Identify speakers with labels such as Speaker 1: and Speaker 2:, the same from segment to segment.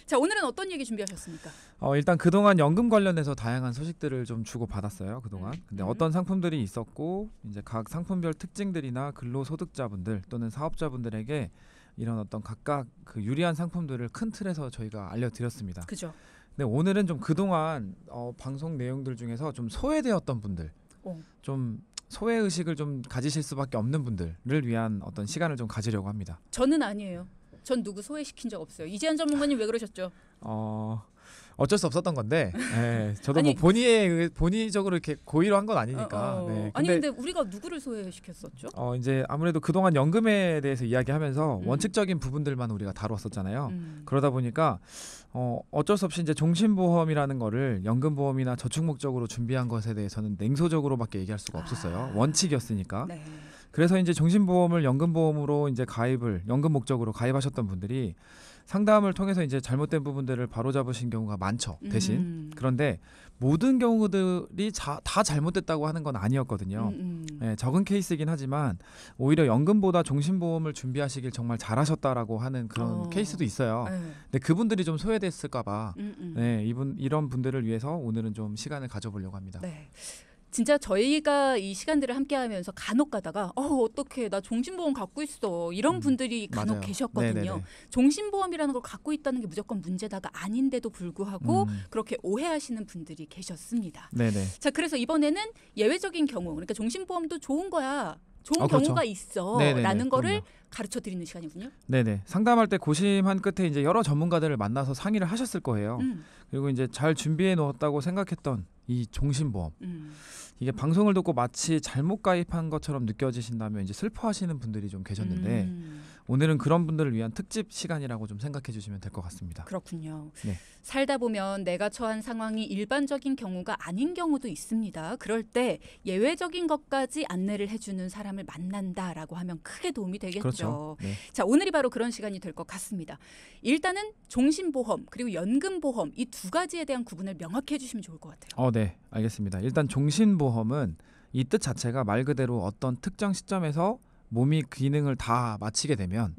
Speaker 1: 자, 오늘은 어떤 얘기 준비하셨습니까?
Speaker 2: 일단 그동안 연금 관련해서 다양한 소식들을 좀 주고 받았어요. 그동안. 근데 어떤 상품들이 있었고 이제 각 상품별 특징들이나 근로소득자분들 또는 사업자분들에게 이런 어떤 각각 그 유리한 상품들을 큰 틀에서 저희가 알려드렸습니다.
Speaker 1: 그죠.
Speaker 2: 근데 오늘은 좀 그동안 방송 내용들 중에서 좀 소외되었던 분들, 좀 소외 의식을 좀 가지실 수밖에 없는 분들을 위한 어떤 시간을 좀 가지려고 합니다.
Speaker 1: 저는 아니에요. 전 누구 소외시킨 적 없어요. 이재현 전문가님 왜 그러셨죠?
Speaker 2: 어쩔 수 없었던 건데, 저도
Speaker 1: 아니,
Speaker 2: 뭐 본의적으로 이렇게 고의로 한 건 아니니까. 네.
Speaker 1: 근데 우리가 누구를 소외시켰었죠?
Speaker 2: 이제 아무래도 그동안 연금에 대해서 이야기하면서 원칙적인 부분들만 우리가 다뤘었잖아요. 그러다 보니까 어쩔 수 없이 이제 종신보험이라는 거를 연금보험이나 저축 목적으로 준비한 것에 대해서는 냉소적으로밖에 얘기할 수가 없었어요. 원칙이었으니까.
Speaker 1: 네.
Speaker 2: 그래서 이제 종신보험을 연금보험으로 이제 연금 목적으로 가입하셨던 분들이 상담을 통해서 이제 잘못된 부분들을 바로잡으신 경우가 많죠. 대신 그런데 모든 경우들이 다 잘못됐다고 하는 건 아니었거든요. 네, 적은 케이스이긴 하지만 오히려 연금보다 종신보험을 준비하시길 정말 잘하셨다라고 하는 그런 케이스도 있어요. 근데 그분들이 좀 소외됐을까봐 이런 분들을 위해서 오늘은 좀 시간을 가져보려고 합니다.
Speaker 1: 네. 진짜 저희가 이 시간들을 함께하면서 간혹 가다가 어떡해 나 종신보험 갖고 있어 이런 분들이 간혹
Speaker 2: 맞아요.
Speaker 1: 계셨거든요.
Speaker 2: 네네네.
Speaker 1: 종신보험이라는 걸 갖고 있다는 게 무조건 문제다가 아닌데도 불구하고 그렇게 오해하시는 분들이 계셨습니다.
Speaker 2: 네네.
Speaker 1: 자, 그래서 이번에는 예외적인 경우, 그러니까 종신보험도 좋은 거야. 좋은
Speaker 2: 그렇죠.
Speaker 1: 경우가 있어.
Speaker 2: 네네네,
Speaker 1: 라는 거를
Speaker 2: 그럼요.
Speaker 1: 가르쳐 드리는 시간이군요.
Speaker 2: 네네. 상담할 때 고심한 끝에 이제 여러 전문가들을 만나서 상의를 하셨을 거예요. 그리고 이제 잘 준비해 놓았다고 생각했던 이 종신보험. 이게 방송을 듣고 마치 잘못 가입한 것처럼 느껴지신다면 이제 슬퍼하시는 분들이 좀 계셨는데 오늘은 그런 분들을 위한 특집 시간이라고 좀 생각해 주시면 될 것 같습니다.
Speaker 1: 그렇군요.
Speaker 2: 네.
Speaker 1: 살다 보면 내가 처한 상황이 일반적인 경우가 아닌 경우도 있습니다. 그럴 때 예외적인 것까지 안내를 해주는 사람을 만난다라고 하면 크게 도움이 되겠죠.
Speaker 2: 그렇죠. 네.
Speaker 1: 자, 오늘이 바로 그런 시간이 될 것 같습니다. 일단은 종신보험 그리고 연금보험 이 두 가지에 대한 구분을 명확히 해주시면 좋을 것 같아요.
Speaker 2: 네, 알겠습니다. 일단 종신보험은 이 뜻 자체가 말 그대로 어떤 특정 시점에서 몸이 기능을 다 마치게 되면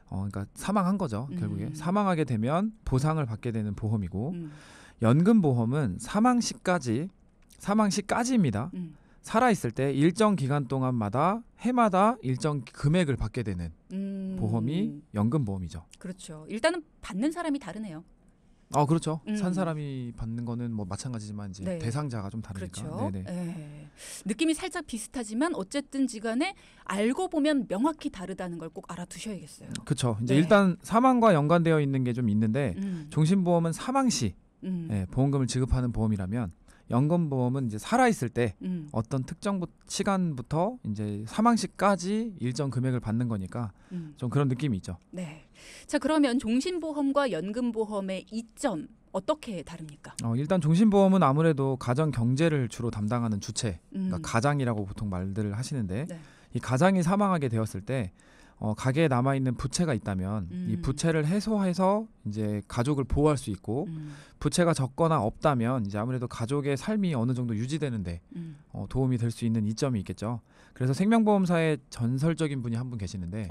Speaker 2: 그러니까 사망한 거죠. 결국에 사망하게 되면 보상을 받게 되는 보험이고 연금보험은 사망 시까지입니다. 살아있을 때 일정 기간 동안마다 해마다 일정 금액을 받게 되는 보험이 연금보험이죠.
Speaker 1: 그렇죠. 일단은 받는 사람이 다르네요.
Speaker 2: 그렇죠. 산 사람이 받는 거는 뭐 마찬가지지만 이제
Speaker 1: 네.
Speaker 2: 대상자가 좀 다르니까.
Speaker 1: 그렇죠.
Speaker 2: 네네.
Speaker 1: 네. 느낌이 살짝 비슷하지만 어쨌든지 간에 알고 보면 명확히 다르다는 걸 꼭 알아두셔야겠어요.
Speaker 2: 그렇죠. 이제
Speaker 1: 네.
Speaker 2: 일단 사망과 연관되어 있는 게 좀 있는데 종신보험은 사망 시 보험금을 지급하는 보험이라면 연금보험은 이제 살아있을 때 어떤 특정 시간부터 이제 사망 시까지 일정 금액을 받는 거니까 좀 그런 느낌이 있죠.
Speaker 1: 네. 자, 그러면 종신보험과 연금보험의 이점 어떻게 다릅니까?
Speaker 2: 일단 종신보험은 아무래도 가정 경제를 주로 담당하는 주체, 그러니까 가장이라고 보통 말들을 하시는데
Speaker 1: 네.
Speaker 2: 이 가장이 사망하게 되었을 때 가게에 남아 있는 부채가 있다면 이 부채를 해소해서 이제 가족을 보호할 수 있고 부채가 적거나 없다면 이제 아무래도 가족의 삶이 어느 정도 유지되는데 도움이 될 수 있는 이점이 있겠죠. 그래서 생명보험사의 전설적인 분이 한 분 계시는데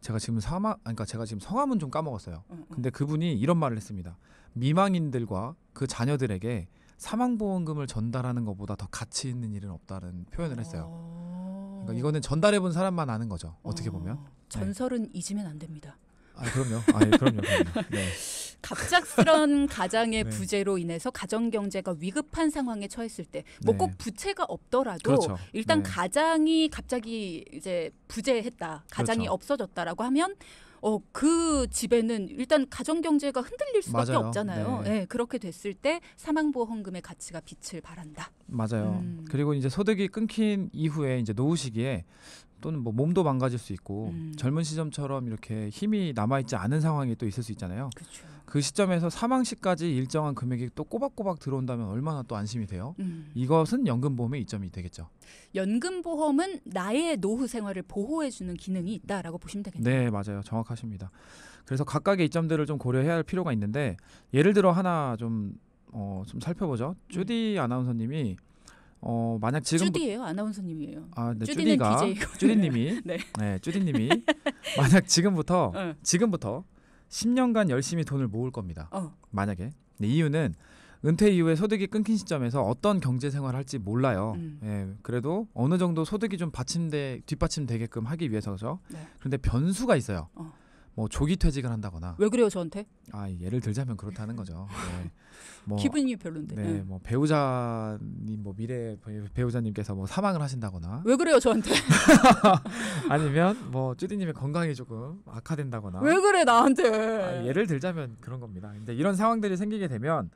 Speaker 2: 제가 지금 성함은 좀 까먹었어요. 근데 그분이 이런 말을 했습니다. 미망인들과 그 자녀들에게 사망보험금을 전달하는 것보다 더 가치 있는 일은 없다는 표현을 했어요. 그러니까 이거는 전달해본 사람만 아는 거죠. 어떻게 보면.
Speaker 1: 전설은 잊으면 안 됩니다.
Speaker 2: 그럼요. 그럼요. 네.
Speaker 1: 갑작스런 가장의
Speaker 2: 네.
Speaker 1: 부재로 인해서 가정 경제가 위급한 상황에 처했을 때,
Speaker 2: 네.
Speaker 1: 꼭 부채가 없더라도
Speaker 2: 그렇죠.
Speaker 1: 일단
Speaker 2: 네.
Speaker 1: 가장이 갑자기 이제 부재했다, 가장이
Speaker 2: 그렇죠.
Speaker 1: 없어졌다라고 하면 그 집에는 일단 가정 경제가 흔들릴 수밖에
Speaker 2: 맞아요.
Speaker 1: 없잖아요.
Speaker 2: 네.
Speaker 1: 네, 그렇게 됐을 때 사망보험금의 가치가 빛을 발한다.
Speaker 2: 맞아요. 그리고 이제 소득이 끊긴 이후에 이제 노후 시기에 또는 뭐 몸도 망가질 수 있고 젊은 시점처럼 이렇게 힘이 남아있지 않은 상황이 또 있을 수 있잖아요.
Speaker 1: 그렇죠.
Speaker 2: 그 시점에서 사망 시까지 일정한 금액이 또 꼬박꼬박 들어온다면 얼마나 또 안심이 돼요. 이것은 연금보험의 이점이 되겠죠.
Speaker 1: 연금보험은 나의 노후 생활을 보호해주는 기능이 있다라고 보시면 되겠네요.
Speaker 2: 네, 맞아요. 정확하십니다. 그래서 각각의 이점들을 좀 고려해야 할 필요가 있는데 예를 들어 하나 좀 살펴보죠. 주디 아나운서님이 만약 지금
Speaker 1: 쭈디예요, 아나운서님이에요.
Speaker 2: 네,
Speaker 1: 쭈디는
Speaker 2: 쭈디님이
Speaker 1: 네.
Speaker 2: 쭈디님이 만약 지금부터 10년간 열심히 돈을 모을 겁니다. 만약에. 네, 이유는 은퇴 이후에 소득이 끊긴 시점에서 어떤 경제 생활을 할지 몰라요. 예, 그래도 어느 정도 소득이 좀 뒷받침되게끔 하기 위해서죠. 네. 그런데 변수가 있어요. 뭐 조기 퇴직을 한다거나.
Speaker 1: 왜 그래요 저한테?
Speaker 2: 예를 들자면 그렇다는 거죠. 네. 뭐,
Speaker 1: 기분이 별론데.
Speaker 2: 네, 뭐 배우자님 뭐 미래 배우자님께서 뭐 사망을 하신다거나.
Speaker 1: 왜 그래요 저한테?
Speaker 2: 아니면 뭐 쭈디님의 건강이 조금 악화된다거나.
Speaker 1: 왜 그래 나한테?
Speaker 2: 예를 들자면 그런 겁니다. 근데 이런 상황들이 생기게 되면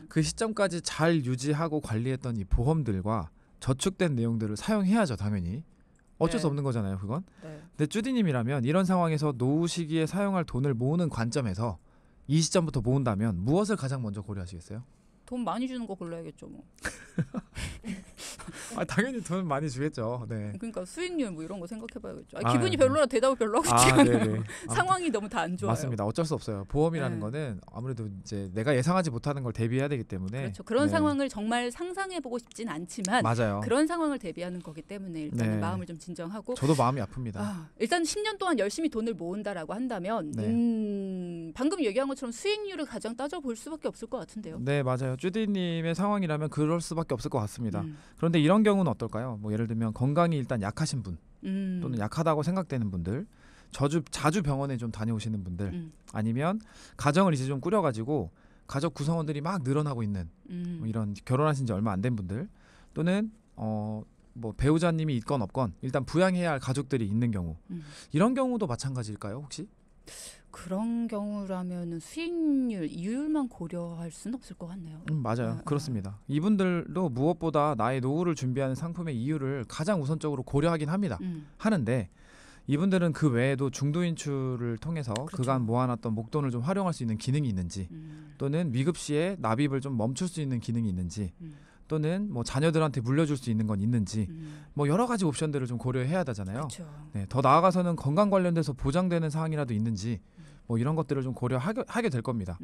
Speaker 2: 그 시점까지 잘 유지하고 관리했던 이 보험들과 저축된 내용들을 사용해야죠, 당연히. 어쩔 수 없는 거잖아요, 그건. 근데 쭈디님이라면 이런 상황에서 노후 시기에 사용할 돈을 모으는 관점에서 이 시점부터 모은다면 무엇을 가장 먼저 고려하시겠어요?
Speaker 1: 돈 많이 주는 거 골라야겠죠, 뭐.
Speaker 2: 당연히 돈 많이 주겠죠. 네.
Speaker 1: 그러니까 수익률 뭐 이런 거 생각해봐야겠죠. 기분이 별로라 대답을 별로 하고 싶지 않아요. 상황이 너무 다 안 좋아요.
Speaker 2: 맞습니다. 어쩔 수 없어요. 보험이라는 거는 아무래도 이제 내가 예상하지 못하는 걸 대비해야 되기 때문에.
Speaker 1: 그렇죠. 그런 상황을 정말 상상해보고 싶진 않지만
Speaker 2: 맞아요.
Speaker 1: 그런 상황을 대비하는 거기 때문에 일단 마음을 좀 진정하고.
Speaker 2: 저도 마음이 아픕니다.
Speaker 1: 일단 10년 동안 열심히 돈을 모은다라고 한다면 방금 얘기한 것처럼 수익률을 가장 따져볼 수밖에 없을 것 같은데요.
Speaker 2: 네, 맞아요. 쭈디님의 상황이라면 그럴 수밖에 없을 것 같습니다. 그런데 이런 경우는 어떨까요? 뭐 예를 들면 건강이 일단 약하신 분 또는 약하다고 생각되는 분들, 자주 병원에 좀 다녀오시는 분들, 아니면 가정을 이제 좀 꾸려가지고 가족 구성원들이 막 늘어나고 있는 뭐 이런 결혼하신 지 얼마 안 된 분들, 또는 뭐 배우자님이 있건 없건 일단 부양해야 할 가족들이 있는 경우, 이런 경우도 마찬가지일까요, 혹시?
Speaker 1: 그런 경우라면은 수익률, 이율만 고려할 수는 없을 것 같네요.
Speaker 2: 맞아요. 그렇습니다. 이분들도 무엇보다 나의 노후를 준비하는 상품의 이율을 가장 우선적으로 고려하긴 합니다. 하는데 이분들은 그 외에도 중도인출을 통해서 그간 모아놨던 목돈을 좀 활용할 수 있는 기능이 있는지, 또는 미급 시에 납입을 좀 멈출 수 있는 기능이 있는지, 또는 뭐 자녀들한테 물려줄 수 있는 건 있는지, 뭐 여러 가지 옵션들을 좀 고려해야 되잖아요. 네, 더 나아가서는 건강 관련돼서 보장되는 사항이라도 있는지, 뭐 이런 것들을 좀 고려하게 될 겁니다.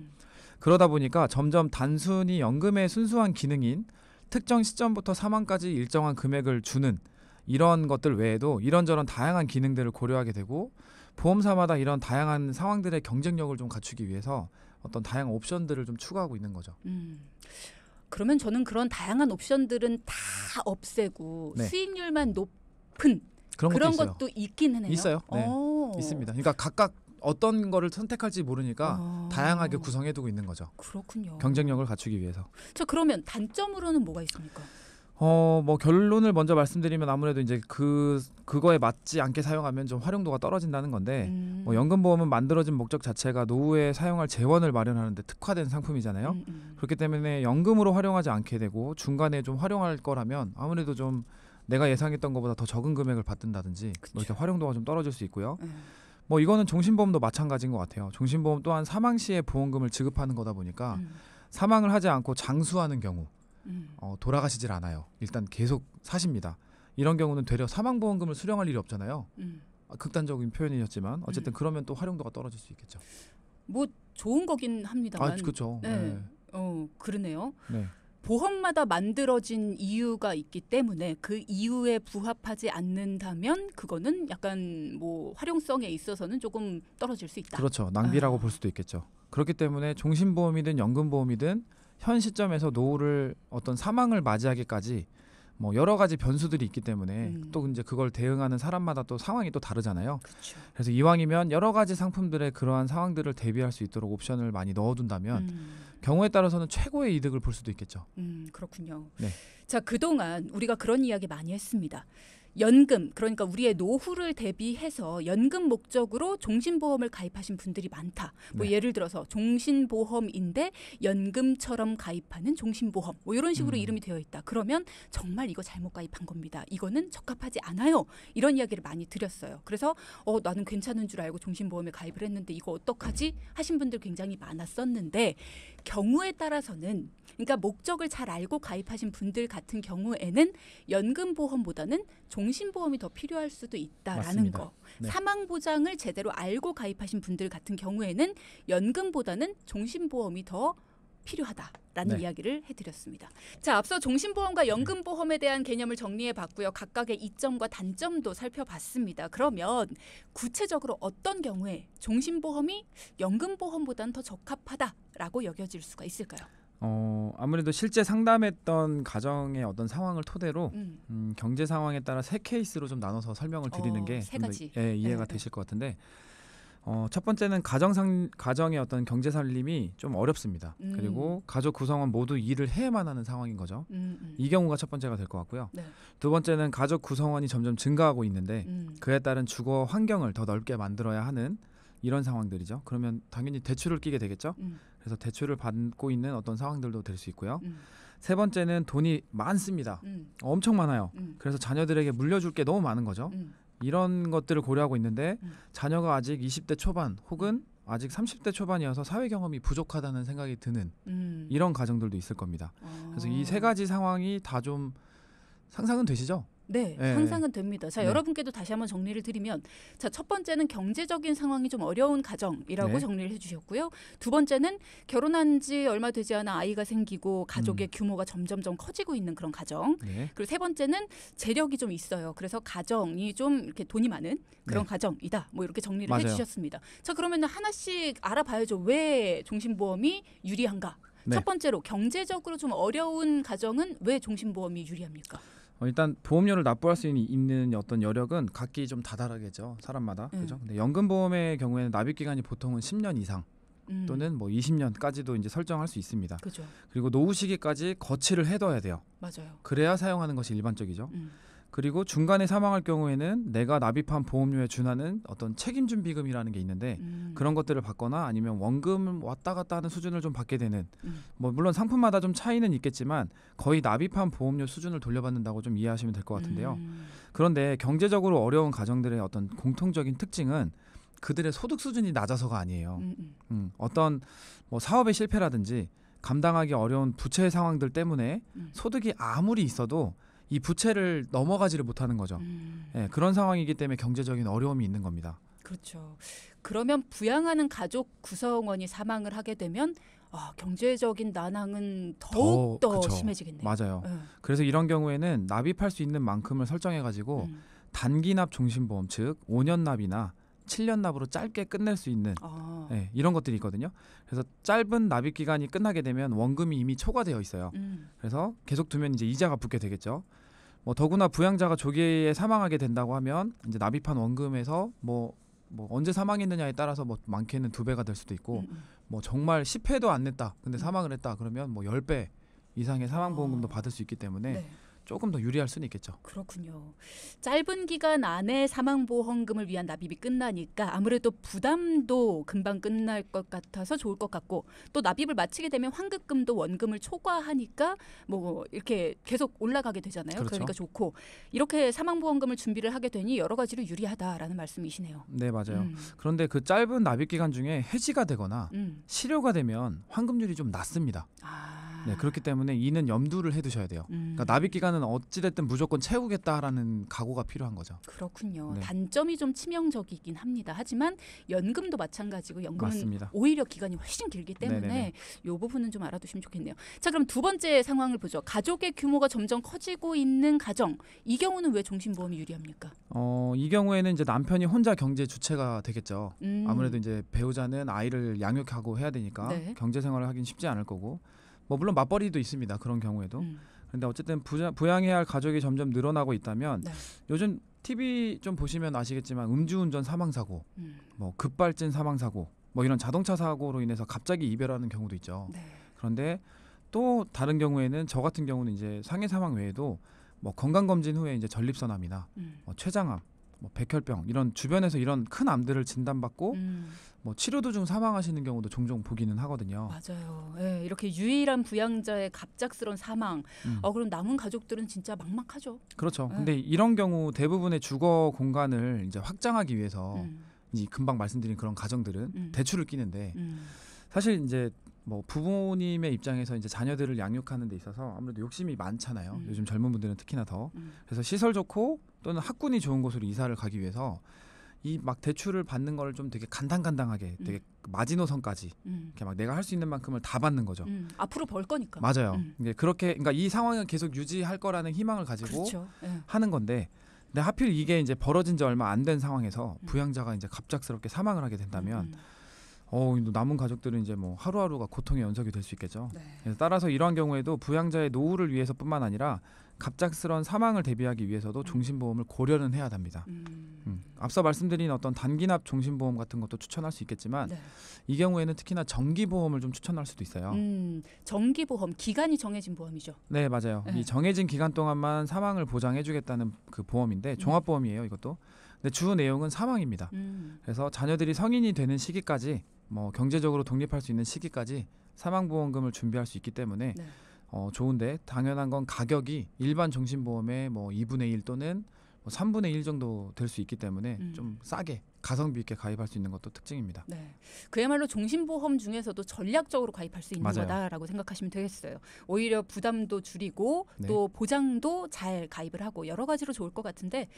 Speaker 2: 그러다 보니까 점점 단순히 연금의 순수한 기능인 특정 시점부터 사망까지 일정한 금액을 주는 이런 것들 외에도 이런저런 다양한 기능들을 고려하게 되고, 보험사마다 이런 다양한 상황들의 경쟁력을 좀 갖추기 위해서 어떤 다양한 옵션들을 좀 추가하고 있는 거죠.
Speaker 1: 그러면 저는 그런 다양한 옵션들은 다 없애고 수익률만 높은 그런 것도 있긴 해요.
Speaker 2: 있어요. 네. 있습니다. 그러니까 각각 어떤 거를 선택할지 모르니까 다양하게 구성해두고 있는 거죠.
Speaker 1: 그렇군요.
Speaker 2: 경쟁력을 갖추기 위해서.
Speaker 1: 자, 그러면 단점으로는 뭐가 있습니까?
Speaker 2: 뭐 결론을 먼저 말씀드리면 아무래도 이제 그거에 맞지 않게 사용하면 좀 활용도가 떨어진다는 건데, 뭐 연금보험은 만들어진 목적 자체가 노후에 사용할 재원을 마련하는 데 특화된 상품이잖아요. 그렇기 때문에 연금으로 활용하지 않게 되고 중간에 좀 활용할 거라면 아무래도 좀 내가 예상했던 것보다 더 적은 금액을 받든다든지 뭐 이렇게 활용도가 좀 떨어질 수 있고요. 뭐 이거는 종신보험도 마찬가지인 것 같아요. 종신보험 또한 사망 시에 보험금을 지급하는 거다 보니까 사망을 하지 않고 장수하는 경우, 돌아가시질 않아요. 일단 계속 사십니다. 이런 경우는 되려 사망보험금을 수령할 일이 없잖아요. 극단적인 표현이었지만 어쨌든 그러면 또 활용도가 떨어질 수 있겠죠.
Speaker 1: 뭐 좋은 거긴 합니다만.
Speaker 2: 그렇죠.
Speaker 1: 네. 그러네요.
Speaker 2: 네.
Speaker 1: 보험마다 만들어진 이유가 있기 때문에 그 이유에 부합하지 않는다면 그거는 약간 뭐 활용성에 있어서는 조금 떨어질 수 있다.
Speaker 2: 그렇죠. 낭비라고 볼 수도 있겠죠. 그렇기 때문에 종신보험이든 연금보험이든 현 시점에서 노후를 어떤 사망을 맞이하기까지 뭐 여러 가지 변수들이 있기 때문에 또 이제 그걸 대응하는 사람마다 또 상황이 또 다르잖아요.
Speaker 1: 그렇죠.
Speaker 2: 그래서 이왕이면 여러 가지 상품들의 그러한 상황들을 대비할 수 있도록 옵션을 많이 넣어둔다면 경우에 따라서는 최고의 이득을 볼 수도 있겠죠.
Speaker 1: 그렇군요.
Speaker 2: 네.
Speaker 1: 자, 그동안 우리가 그런 이야기 많이 했습니다. 연금, 그러니까 우리의 노후를 대비해서 연금 목적으로 종신보험을 가입하신 분들이 많다. 뭐 예를 들어서 종신보험인데 연금처럼 가입하는 종신보험, 뭐 이런 식으로 이름이 되어 있다. 그러면 정말 이거 잘못 가입한 겁니다. 이거는 적합하지 않아요. 이런 이야기를 많이 드렸어요. 그래서 나는 괜찮은 줄 알고 종신보험에 가입을 했는데 이거 어떡하지? 하신 분들 굉장히 많았었는데, 경우에 따라서는, 그러니까 목적을 잘 알고 가입하신 분들 같은 경우에는 연금보험보다는 종신보험이 더 필요할 수도 있다라는
Speaker 2: 맞습니다.
Speaker 1: 거.
Speaker 2: 네.
Speaker 1: 사망보장을 제대로 알고 가입하신 분들 같은 경우에는 연금보다는 종신보험이 더 필요하다라는
Speaker 2: 네.
Speaker 1: 이야기를 해드렸습니다. 자, 앞서 종신보험과 연금보험에 대한 개념을 정리해봤고요. 각각의 이점과 단점도 살펴봤습니다. 그러면 구체적으로 어떤 경우에 종신보험이 연금보험보다는 더 적합하다라고 여겨질 수가 있을까요?
Speaker 2: 아무래도 실제 상담했던 가정의 어떤 상황을 토대로 경제 상황에 따라 세 케이스로 좀 나눠서 설명을 드리는 게
Speaker 1: 세 가지.
Speaker 2: 이해가 되실 것 같은데 첫 번째는 가정의 어떤 경제 살림이 좀 어렵습니다. 그리고 가족 구성원 모두 일을 해야만 하는 상황인 거죠. 이 경우가 첫 번째가 될 것 같고요.
Speaker 1: 네.
Speaker 2: 두 번째는 가족 구성원이 점점 증가하고 있는데 그에 따른 주거 환경을 더 넓게 만들어야 하는 이런 상황들이죠. 그러면 당연히 대출을 끼게 되겠죠. 그래서 대출을 받고 있는 어떤 상황들도 될 수 있고요. 세 번째는 돈이 많습니다. 엄청 많아요. 그래서 자녀들에게 물려줄 게 너무 많은 거죠. 이런 것들을 고려하고 있는데 자녀가 아직 20대 초반 혹은 아직 30대 초반이어서 사회 경험이 부족하다는 생각이 드는 이런 가정들도 있을 겁니다. 그래서 이 세 가지 상황이 다 좀 상상은 되시죠?
Speaker 1: 네,
Speaker 2: 네.
Speaker 1: 상상은 됩니다. 자,
Speaker 2: 네.
Speaker 1: 여러분께도 다시 한번 정리를 드리면, 자, 첫 번째는 경제적인 상황이 좀 어려운 가정이라고
Speaker 2: 네.
Speaker 1: 정리를 해주셨고요. 두 번째는 결혼한 지 얼마 되지 않아 아이가 생기고 가족의 규모가 점점점 커지고 있는 그런 가정.
Speaker 2: 네.
Speaker 1: 그리고 세 번째는 재력이 좀 있어요. 그래서 가정이 좀 이렇게 돈이 많은 그런
Speaker 2: 네.
Speaker 1: 가정이다. 뭐 이렇게 정리를
Speaker 2: 맞아요.
Speaker 1: 해주셨습니다. 자, 그러면 하나씩 알아봐야죠. 왜 종신보험이 유리한가?
Speaker 2: 네.
Speaker 1: 첫 번째로 경제적으로 좀 어려운 가정은 왜 종신보험이 유리합니까?
Speaker 2: 일단 보험료를 납부할 수 있는 어떤 여력은 각기 좀 다르겠죠. 사람마다. 그죠? 근데 연금보험의 경우에는 납입 기간이 보통은 10년 이상 또는 뭐 20년까지도 이제 설정할 수 있습니다.
Speaker 1: 그죠.
Speaker 2: 그리고 노후 시기까지 거치를 해둬야 돼요.
Speaker 1: 맞아요.
Speaker 2: 그래야 사용하는 것이 일반적이죠. 그리고 중간에 사망할 경우에는 내가 납입한 보험료에 준하는 어떤 책임준비금이라는 게 있는데 그런 것들을 받거나 아니면 원금 왔다 갔다 하는 수준을 좀 받게 되는 뭐 물론 상품마다 좀 차이는 있겠지만 거의 납입한 보험료 수준을 돌려받는다고 좀 이해하시면 될 것 같은데요. 그런데 경제적으로 어려운 가정들의 어떤 공통적인 특징은 그들의 소득 수준이 낮아서가 아니에요. 어떤 뭐 사업의 실패라든지 감당하기 어려운 부채 상황들 때문에 소득이 아무리 있어도 이 부채를 넘어가지를 못하는 거죠. 그런 상황이기 때문에 경제적인 어려움이 있는 겁니다.
Speaker 1: 그렇죠. 그러면 부양하는 가족 구성원이 사망을 하게 되면 경제적인 난항은 더욱더
Speaker 2: 그쵸.
Speaker 1: 심해지겠네요.
Speaker 2: 맞아요. 그래서 이런 경우에는 납입할 수 있는 만큼을 설정해가지고 단기납 종신보험 즉 5년 납이나 7년 납으로 짧게 끝낼 수 있는 이런 것들이 있거든요. 그래서 짧은 납입 기간이 끝나게 되면 원금이 이미 초과되어 있어요. 그래서 계속 두면 이제 이자가 붙게 되겠죠. 뭐 더구나 부양자가 조기에 사망하게 된다고 하면 이제 납입한 원금에서 뭐 언제 사망했느냐에 따라서 뭐 많게는 2배가 될 수도 있고 뭐 정말 10회도 안 냈다. 근데 사망을 했다. 그러면 뭐 10배 이상의 사망보험금도 받을 수 있기 때문에
Speaker 1: 네.
Speaker 2: 조금 더 유리할 수는 있겠죠.
Speaker 1: 그렇군요. 짧은 기간 안에 사망보험금을 위한 납입이 끝나니까 아무래도 부담도 금방 끝날 것 같아서 좋을 것 같고 또 납입을 마치게 되면 환급금도 원금을 초과하니까 뭐 이렇게 계속 올라가게 되잖아요.
Speaker 2: 그렇죠.
Speaker 1: 그러니까 좋고 이렇게 사망보험금을 준비를 하게 되니 여러 가지로 유리하다라는 말씀이시네요.
Speaker 2: 네, 맞아요. 그런데 그 짧은 납입 기간 중에 해지가 되거나 실효가 되면 환급률이 좀 낮습니다. 네, 그렇기 때문에 이는 염두를 해두셔야 돼요. 그러니까 납입 기간은 어찌됐든 무조건 채우겠다라는 각오가 필요한 거죠.
Speaker 1: 그렇군요.
Speaker 2: 네.
Speaker 1: 단점이 좀 치명적이긴 합니다. 하지만 연금도 마찬가지고 연금은
Speaker 2: 맞습니다.
Speaker 1: 오히려 기간이 훨씬 길기 때문에
Speaker 2: 네네네.
Speaker 1: 이 부분은 좀 알아두시면 좋겠네요. 자, 그럼 두 번째 상황을 보죠. 가족의 규모가 점점 커지고 있는 가정. 이 경우는 왜 종신보험이 유리합니까?
Speaker 2: 이 경우에는 이제 남편이 혼자 경제 주체가 되겠죠.
Speaker 1: 음.
Speaker 2: 아무래도 이제 배우자는 아이를 양육하고 해야 되니까
Speaker 1: 네.
Speaker 2: 경제 생활을 하긴 쉽지 않을 거고 뭐 물론 맞벌이도 있습니다. 그런 경우에도. 그런데 어쨌든 부양해야 할 가족이 점점 늘어나고 있다면
Speaker 1: 네.
Speaker 2: 요즘 TV 좀 보시면 아시겠지만 음주운전 사망사고, 뭐 급발진 사망사고, 뭐 이런 자동차 사고로 인해서 갑자기 이별하는 경우도 있죠.
Speaker 1: 네.
Speaker 2: 그런데 또 다른 경우에는 저 같은 경우는 이제 상해 사망 외에도 뭐 건강검진 후에 이제 전립선암이나 뭐 췌장암, 뭐 백혈병 이런 주변에서 이런 큰 암들을 진단받고 뭐 치료 도중 사망하시는 경우도 종종 보기는 하거든요.
Speaker 1: 맞아요. 예, 이렇게 유일한 부양자의 갑작스런 사망. 그럼 남은 가족들은 진짜 막막하죠.
Speaker 2: 그렇죠.
Speaker 1: 네.
Speaker 2: 근데 이런 경우 대부분의 주거 공간을 이제 확장하기 위해서 이 금방 말씀드린 그런 가정들은 대출을 끼는데 사실 이제 뭐 부모님의 입장에서 이제 자녀들을 양육하는 데 있어서 아무래도 욕심이 많잖아요. 요즘 젊은 분들은 특히나 더. 그래서 시설 좋고 또는 학군이 좋은 곳으로 이사를 가기 위해서 이 막 대출을 받는 걸 좀 되게 간당간당하게 되게 마지노선까지 이렇게 막 내가 할 수 있는 만큼을 다 받는 거죠.
Speaker 1: 앞으로 벌 거니까.
Speaker 2: 맞아요. 이게 그렇게 그러니까 이 상황을 계속 유지할 거라는 희망을 가지고
Speaker 1: 그렇죠. 예.
Speaker 2: 하는 건데, 근데 하필 이게 이제 벌어진 지 얼마 안 된 상황에서 부양자가 이제 갑작스럽게 사망을 하게 된다면 남은 가족들은 이제 뭐 하루하루가 고통의 연속이 될 수 있겠죠.
Speaker 1: 네.
Speaker 2: 그래서 따라서 이러한 경우에도 부양자의 노후를 위해서뿐만 아니라 갑작스러운 사망을 대비하기 위해서도 종신보험을 고려는 해야 합니다. 앞서 말씀드린 어떤 단기납 종신보험 같은 것도 추천할 수 있겠지만
Speaker 1: 네.
Speaker 2: 이 경우에는 특히나 정기보험을 좀 추천할 수도 있어요.
Speaker 1: 정기보험, 기간이 정해진 보험이죠.
Speaker 2: 네, 맞아요.
Speaker 1: 네.
Speaker 2: 이 정해진 기간 동안만 사망을 보장해주겠다는 그 보험인데 종합보험이에요, 이것도. 근데 주 내용은 사망입니다. 그래서 자녀들이 성인이 되는 시기까지 뭐 경제적으로 독립할 수 있는 시기까지 사망보험금을 준비할 수 있기 때문에
Speaker 1: 네.
Speaker 2: 좋은데, 당연한 건 가격이 일반 종신보험의 뭐 2분의 1 또는 뭐 3분의 1 정도 될 수 있기 때문에 좀 싸게 가성비 있게 가입할 수 있는 것도 특징입니다.
Speaker 1: 네, 그야말로 종신보험 중에서도 전략적으로 가입할 수 있는
Speaker 2: 맞아요.
Speaker 1: 거다라고 생각하시면 되겠어요. 오히려 부담도 줄이고 또 보장도 잘 가입을 하고 여러 가지로 좋을 것 같은데,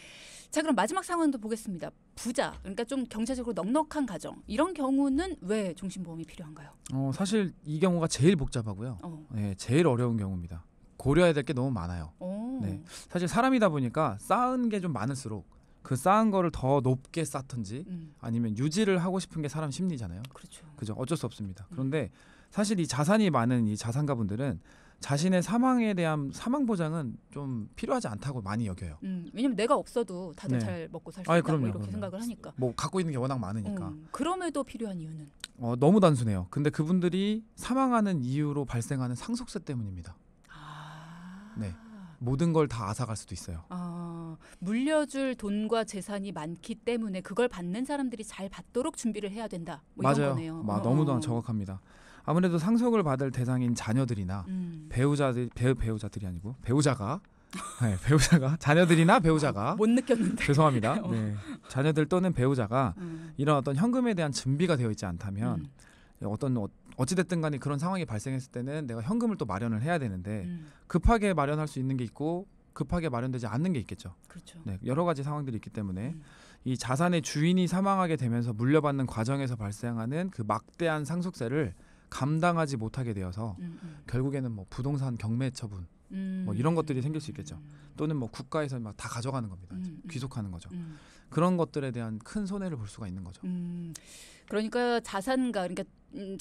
Speaker 1: 자 그럼 마지막 상황도 보겠습니다. 부자, 그러니까 좀 경제적으로 넉넉한 가정, 이런 경우는 왜 종신보험이 필요한가요?
Speaker 2: 사실 이 경우가 제일 복잡하고요. 네, 제일 어려운 경우입니다. 고려해야 될 게 너무 많아요. 네, 사실 사람이다 보니까 쌓은 게 좀 많을수록 그 쌓은 거를 더 높게 쌓든지 아니면 유지를 하고 싶은 게 사람 심리잖아요.
Speaker 1: 그렇죠.
Speaker 2: 그죠? 어쩔 수 없습니다. 그런데 사실 이 자산이 많은 이 자산가분들은 자신의 사망에 대한 사망 보장은 좀 필요하지 않다고 많이 여겨요.
Speaker 1: 왜냐면 내가 없어도 다들
Speaker 2: 네.
Speaker 1: 잘 먹고 살 수 있다고
Speaker 2: 그럼요,
Speaker 1: 이렇게
Speaker 2: 그럼요.
Speaker 1: 생각을 하니까.
Speaker 2: 뭐 갖고 있는 게 워낙 많으니까.
Speaker 1: 그럼에도 필요한 이유는?
Speaker 2: 너무 단순해요. 근데 그분들이 사망하는 이유로 발생하는 상속세 때문입니다. 네. 모든 걸 다 앗아갈 수도 있어요.
Speaker 1: 물려줄 돈과 재산이 많기 때문에 그걸 받는 사람들이 잘 받도록 준비를 해야 된다. 뭐 이런
Speaker 2: 맞아요.
Speaker 1: 거네요.
Speaker 2: 너무나 정확합니다. 아무래도 상속을 받을 대상인 자녀들이나 배우자들이 아니고 배우자가 네, 배우자가 자녀들이나 배우자가
Speaker 1: 못 느꼈는데.
Speaker 2: 죄송합니다. 네, 자녀들 또는 배우자가 이런 어떤 현금에 대한 준비가 되어 있지 않다면 어찌됐든 간에 그런 상황이 발생했을 때는 내가 현금을 또 마련을 해야 되는데 급하게 마련할 수 있는 게 있고 급하게 마련되지 않는 게 있겠죠.
Speaker 1: 그렇죠.
Speaker 2: 네, 여러 가지 상황들이 있기 때문에 이 자산의 주인이 사망하게 되면서 물려받는 과정에서 발생하는 그 막대한 상속세를 감당하지 못하게 되어서 결국에는 뭐 부동산 경매 처분 뭐 이런 것들이 생길 수 있겠죠. 또는 뭐 국가에서 막 다 가져가는 겁니다. 귀속하는 거죠. 그런 것들에 대한 큰 손해를 볼 수가 있는 거죠.
Speaker 1: 그러니까 자산가, 그러니까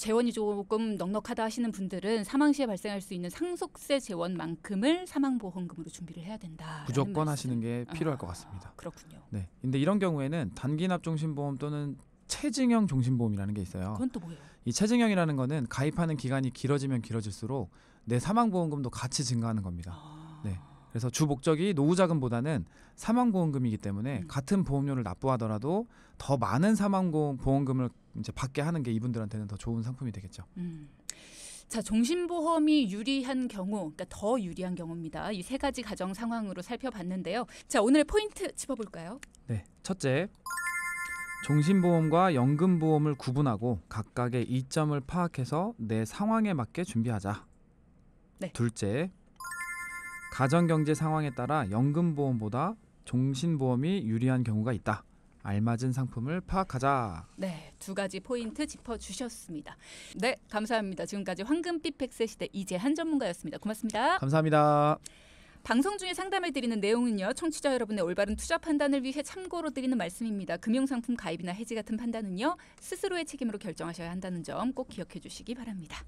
Speaker 1: 재원이 조금 넉넉하다 하시는 분들은 사망 시에 발생할 수 있는 상속세 재원만큼을 사망보험금으로 준비를 해야 된다.
Speaker 2: 무조건 하시는 게 필요할 것 같습니다.
Speaker 1: 그렇군요.
Speaker 2: 네. 근데 이런 경우에는 단기납 종신보험 또는 체증형 종신보험이라는 게 있어요.
Speaker 1: 그건 또 뭐예요?
Speaker 2: 이 체증형이라는 거는 가입하는 기간이 길어지면 길어질수록 내 사망보험금도 같이 증가하는 겁니다. 네. 그래서 주 목적이 노후자금보다는 사망보험금이기 때문에 같은 보험료를 납부하더라도 더 많은 사망보험금을 이제 받게 하는 게 이분들한테는 더 좋은 상품이 되겠죠.
Speaker 1: 자, 종신보험이 유리한 경우, 그러니까 더 유리한 경우입니다. 이 세 가지 가정 상황으로 살펴봤는데요. 자, 오늘의 포인트 짚어볼까요?
Speaker 2: 네, 첫째, 종신보험과 연금보험을 구분하고 각각의 이점을 파악해서 내 상황에 맞게 준비하자.
Speaker 1: 네.
Speaker 2: 둘째, 가정경제 상황에 따라 연금보험보다 종신보험이 유리한 경우가 있다. 알맞은 상품을 파악하자.
Speaker 1: 네, 두 가지 포인트 짚어주셨습니다. 네, 감사합니다. 지금까지 황금빛 100세 시대 이재한 전문가였습니다. 고맙습니다.
Speaker 2: 감사합니다.
Speaker 1: 방송 중에 상담해드리는 내용은요, 청취자 여러분의 올바른 투자 판단을 위해 참고로 드리는 말씀입니다. 금융상품 가입이나 해지 같은 판단은요, 스스로의 책임으로 결정하셔야 한다는 점 꼭 기억해 주시기 바랍니다.